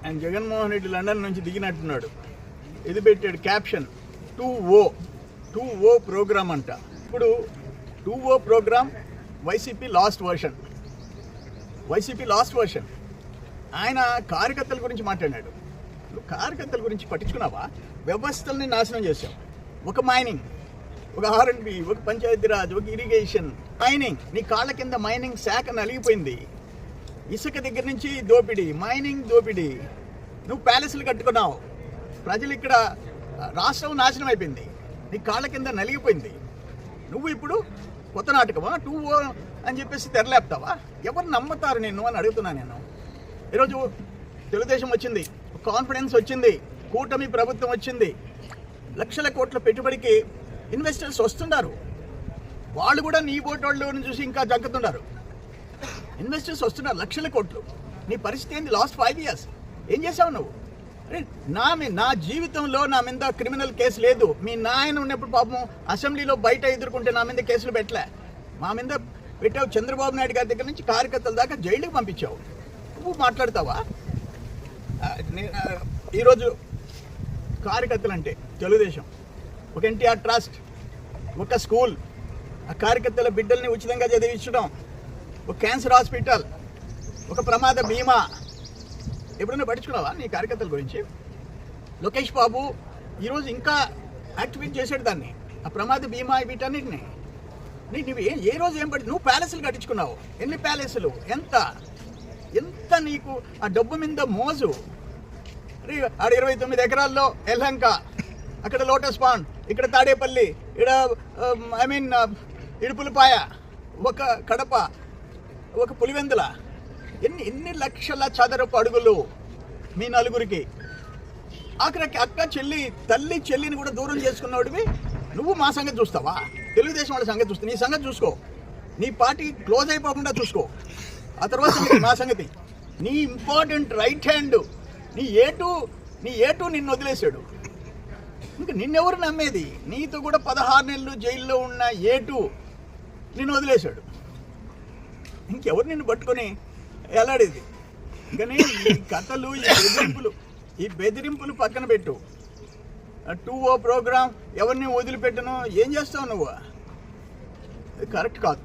ఆయన జగన్మోహన్ రెడ్డి లండన్ నుంచి దిగినట్టున్నాడు. ఇది పెట్టాడు క్యాప్షన్ 2O ప్రోగ్రామ్ అంట. ఇప్పుడు 2O programme YCP last version. ఆయన కార్యకర్తల గురించి మాట్లాడాడు. నువ్వు కార్యకర్తల గురించి పట్టించుకున్నావా? వ్యవస్థల్ని నాశనం చేశావు. ఒక మైనింగ్, ఒక R&B, ఒక పంచాయతీరాజ్, ఒక ఇరిగేషన్, మైనింగ్. నీ కాళ్ళ కింద మైనింగ్ శాఖ నలిగిపోయింది. ఇసుక దగ్గర నుంచి దోపిడీ, మైనింగ్ దోపిడీ. నువ్వు ప్యాలెస్లు కట్టుకున్నావు. ప్రజలు ఇక్కడ రాష్ట్రం నాశనం అయిపోయింది. నీ కాళ్ళ కింద నలిగిపోయింది. నువ్వు ఇప్పుడు కొత్త నాటకమా 2O అని చెప్పేసి తెరలేపుతావా? ఎవరు నమ్ముతారు నిన్ను అని అడుగుతున్నా నేను. ఈరోజు తెలుగుదేశం వచ్చింది, కాన్ఫిడెన్స్ వచ్చింది, కూటమి ప్రభుత్వం వచ్చింది. లక్షల కోట్ల పెట్టుబడికి ఇన్వెస్టర్స్ వస్తున్నారు. వాళ్ళు కూడా నీ ఓటోళ్ళని చూసి ఇంకా జగ్గుతున్నారు. ఇన్వెస్టర్స్ వస్తున్నారు, లక్షల కోట్లు. నీ పరిస్థితి ఏంది? లాస్ట్ 5 years ఏం చేసావు నువ్వు? అరే నా జీవితంలో నా మీద క్రిమినల్ కేసు లేదు. మీ నాయన ఉన్నప్పుడు పాపం అసెంబ్లీలో బయట ఎదుర్కొంటే నా మీద కేసులు పెట్టలే. మా మీద పెట్టావు. చంద్రబాబు నాయుడు గారి దగ్గర నుంచి కార్యకర్తల దాకా జైలుకి పంపించావు. నువ్వు మాట్లాడతావా? ఈరోజు కార్యకర్తలు అంటే తెలుగుదేశం, ఒక NTR ట్రస్ట్, ఒక స్కూల్, ఆ కార్యకర్తల బిడ్డల్ని ఉచితంగా చదివించడం, ఒక క్యాన్సర్ హాస్పిటల్, ఒక ప్రమాద బీమా. ఎప్పుడైనా పట్టించుకున్నావా నీ కార్యకర్తల గురించి? లోకేష్ బాబు ఈరోజు ఇంకా యాక్టివేట్ చేసాడు దాన్ని, ఆ ప్రమాద బీమా వీటన్నిటిని. నువ్వు ఏ రోజు ఏం పడి నువ్వు ప్యాలెస్లు కట్టించుకున్నావు. ఎన్ని ప్యాలెస్లు? ఎంత నీకు ఆ డబ్బు మీద మోజు. ఆడ 29 ఎకరాల్లో ఎల్హంక, అక్కడ లోటస్ పాండ్, ఇక్కడ తాడేపల్లి, ఇక్కడ ఇడుపులపాయ, ఒక కడప, ఒక పులివెందుల. ఎన్ని లక్షల చదరపు అడుగులు మీ నలుగురికి. ఆఖరికి అక్క చెల్లి, తల్లి చెల్లిని కూడా దూరం చేసుకున్నవాడివి. నువ్వు మా సంగతి చూస్తావా? తెలుగుదేశం వాళ్ళ సంగతి చూస్తా. నీ సంగతి చూసుకో. నీ పార్టీ క్లోజ్ అయిపోకుండా చూసుకో. ఆ తర్వాత మా సంగతి. నీ ఇంపార్టెంట్ రైట్ హ్యాండ్, నీ ఏటు నిన్ను వదిలేశాడు. ఇంకా నిన్నెవరు నమ్మేది? నీతో కూడా 16 నెలలు జైల్లో ఉన్న ఏటు నిన్ను వదిలేశాడు. ఇంకెవరు నిన్ను పట్టుకొని ఎలాడేది? కానీ ఈ కథలు, ఈ బెదిరింపులు పక్కన పెట్టు. 2O ప్రోగ్రామ్ ఎవరిని వదిలిపెట్టను. ఏం చేస్తావు నువ్వు? అది కరెక్ట్ కాదు.